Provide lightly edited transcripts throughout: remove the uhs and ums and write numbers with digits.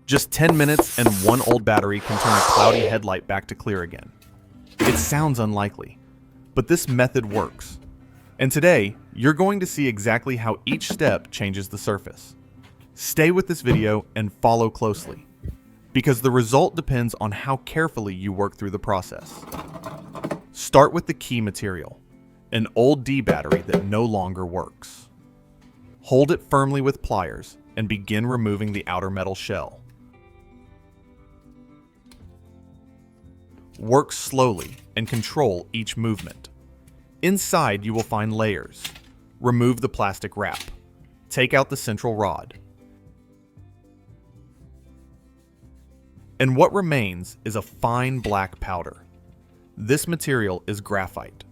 Just 10 minutes and one old battery can turn a cloudy headlight back to clear again. It sounds unlikely, but this method works. And today, you're going to see exactly how each step changes the surface. Stay with this video and follow closely, because the result depends on how carefully you work through the process. Start with the key material, an old D battery that no longer works. Hold it firmly with pliers and begin removing the outer metal shell. Work slowly and control each movement. Inside you will find layers. Remove the plastic wrap. Take out the central rod. And what remains is a fine black powder. This material is graphite,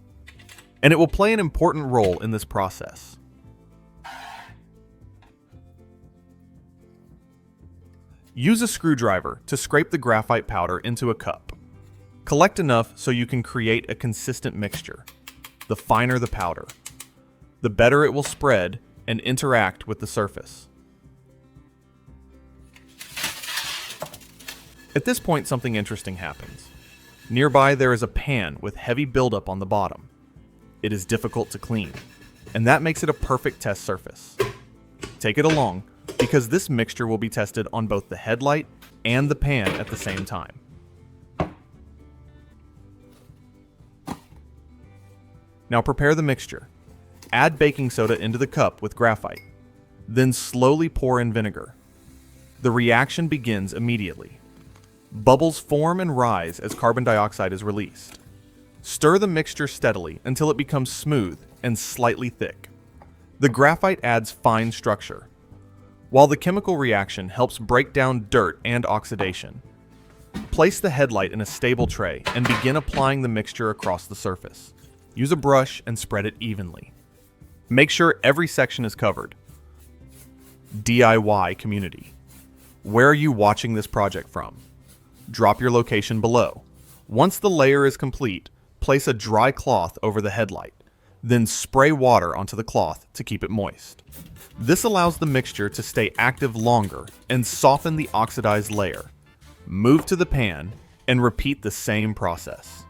and it will play an important role in this process. Use a screwdriver to scrape the graphite powder into a cup. Collect enough so you can create a consistent mixture. The finer the powder, the better it will spread and interact with the surface. At this point, something interesting happens. Nearby there is a pan with heavy buildup on the bottom. It is difficult to clean, and that makes it a perfect test surface. Take it along, because this mixture will be tested on both the headlight and the pan at the same time. Now prepare the mixture. Add baking soda into the cup with graphite. Then slowly pour in vinegar. The reaction begins immediately. Bubbles form and rise as carbon dioxide is released. Stir the mixture steadily until it becomes smooth and slightly thick. The graphite adds fine structure, while the chemical reaction helps break down dirt and oxidation. Place the headlight in a stable tray and begin applying the mixture across the surface. Use a brush and spread it evenly. Make sure every section is covered. DIY community. Where are you watching this project from? Drop your location below. Once the layer is complete, place a dry cloth over the headlight. Then spray water onto the cloth to keep it moist. This allows the mixture to stay active longer and soften the oxidized layer. Move to the pan and repeat the same process.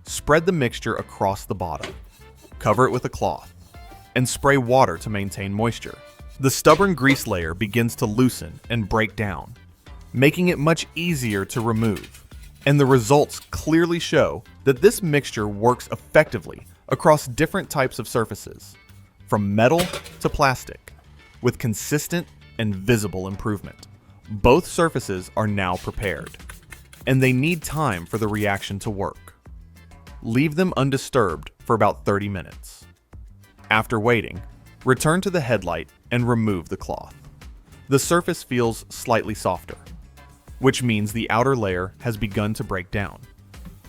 Spread the mixture across the bottom. Cover it with a cloth and spray water to maintain moisture. The stubborn grease layer begins to loosen and break down, making it much easier to remove. And the results clearly show that this mixture works effectively across different types of surfaces, from metal to plastic, with consistent and visible improvement. Both surfaces are now prepared, and they need time for the reaction to work. Leave them undisturbed for about 30 minutes. After waiting, return to the headlight and remove the cloth. The surface feels slightly softer, which means the outer layer has begun to break down.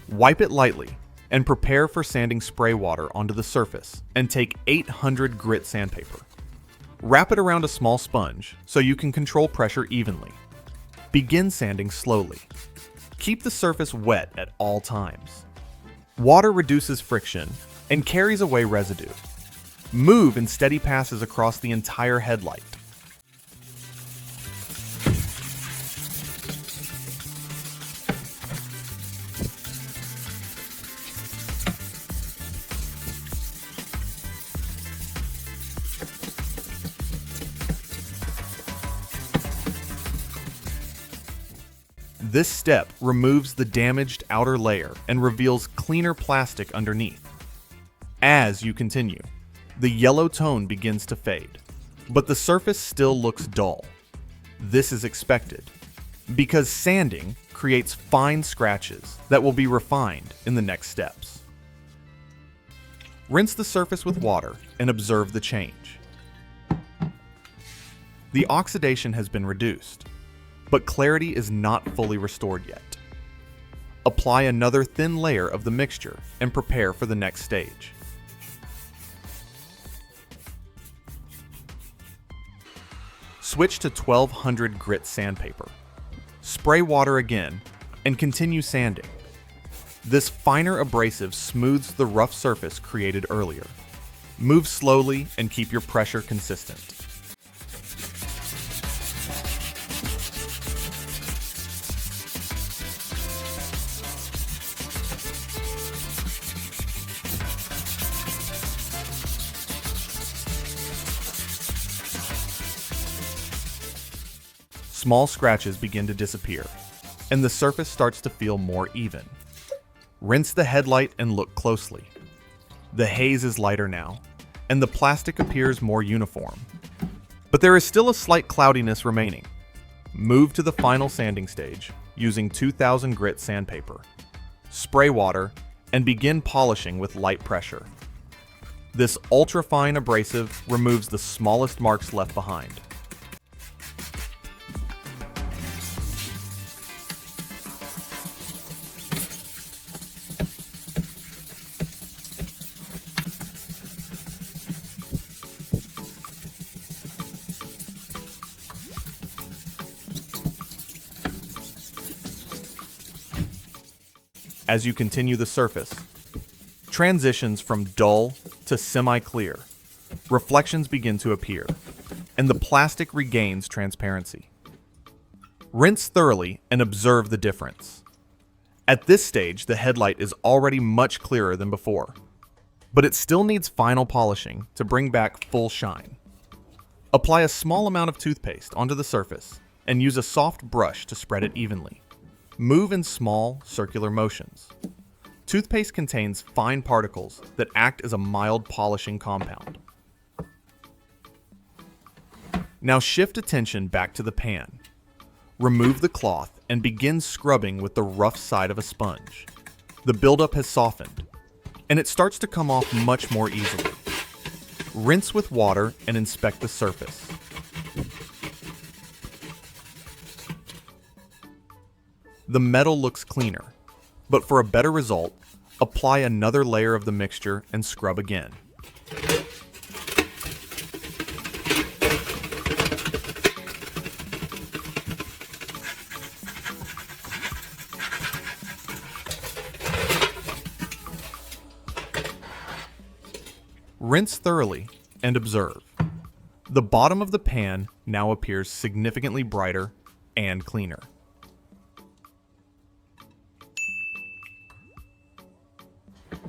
Wipe it lightly and prepare for sanding spray water onto the surface and take 800 grit sandpaper. Wrap it around a small sponge so you can control pressure evenly. Begin sanding slowly. Keep the surface wet at all times. Water reduces friction and carries away residue. Move in steady passes across the entire headlight. This step removes the damaged outer layer and reveals cleaner plastic underneath. As you continue, the yellow tone begins to fade, but the surface still looks dull. This is expected, because sanding creates fine scratches that will be refined in the next steps. Rinse the surface with water and observe the change. The oxidation has been reduced, but clarity is not fully restored yet. Apply another thin layer of the mixture and prepare for the next stage. Switch to 1200 grit sandpaper. Spray water again and continue sanding. This finer abrasive smooths the rough surface created earlier. Move slowly and keep your pressure consistent. small scratches begin to disappear, and the surface starts to feel more even. Rinse the headlight and look closely. The haze is lighter now, and the plastic appears more uniform. But there is still a slight cloudiness remaining. Move to the final sanding stage using 2000 grit sandpaper. Spray water and begin polishing with light pressure. This ultra-fine abrasive removes the smallest marks left behind. As you continue the surface, transitions from dull to semi-clear, reflections begin to appear, and the plastic regains transparency. Rinse thoroughly and observe the difference. At this stage, the headlight is already much clearer than before, but it still needs final polishing to bring back full shine. Apply a small amount of toothpaste onto the surface and use a soft brush to spread it evenly. Move in small, circular motions. Toothpaste contains fine particles that act as a mild polishing compound. Now shift attention back to the pan. Remove the cloth and begin scrubbing with the rough side of a sponge. The buildup has softened, and it starts to come off much more easily. Rinse with water and inspect the surface. The metal looks cleaner, but for a better result, apply another layer of the mixture and scrub again. Rinse thoroughly and observe. The bottom of the pan now appears significantly brighter and cleaner.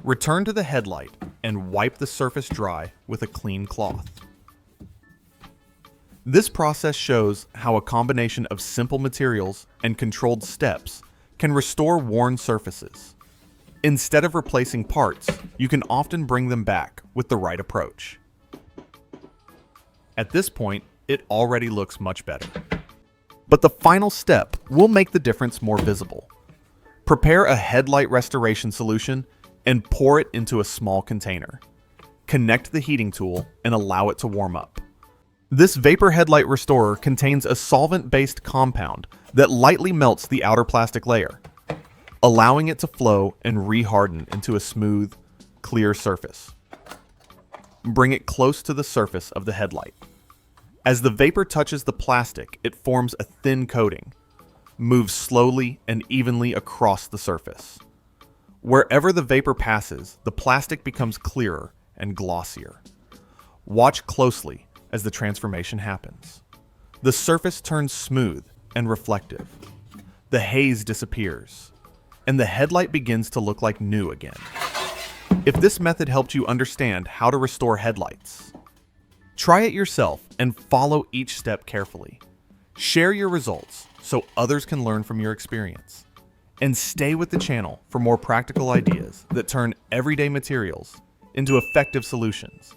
Return to the headlight and wipe the surface dry with a clean cloth. This process shows how a combination of simple materials and controlled steps can restore worn surfaces. Instead of replacing parts, you can often bring them back with the right approach. At this point, it already looks much better. But the final step will make the difference more visible. Prepare a headlight restoration solution and pour it into a small container. Connect the heating tool and allow it to warm up. This vapor headlight restorer contains a solvent-based compound that lightly melts the outer plastic layer, allowing it to flow and re-harden into a smooth, clear surface. Bring it close to the surface of the headlight. As the vapor touches the plastic, it forms a thin coating. Move slowly and evenly across the surface. Wherever the vapor passes, the plastic becomes clearer and glossier. Watch closely as the transformation happens. The surface turns smooth and reflective. The haze disappears, and the headlight begins to look like new again. If this method helped you understand how to restore headlights, try it yourself and follow each step carefully. Share your results so others can learn from your experience. And stay with the channel for more practical ideas that turn everyday materials into effective solutions.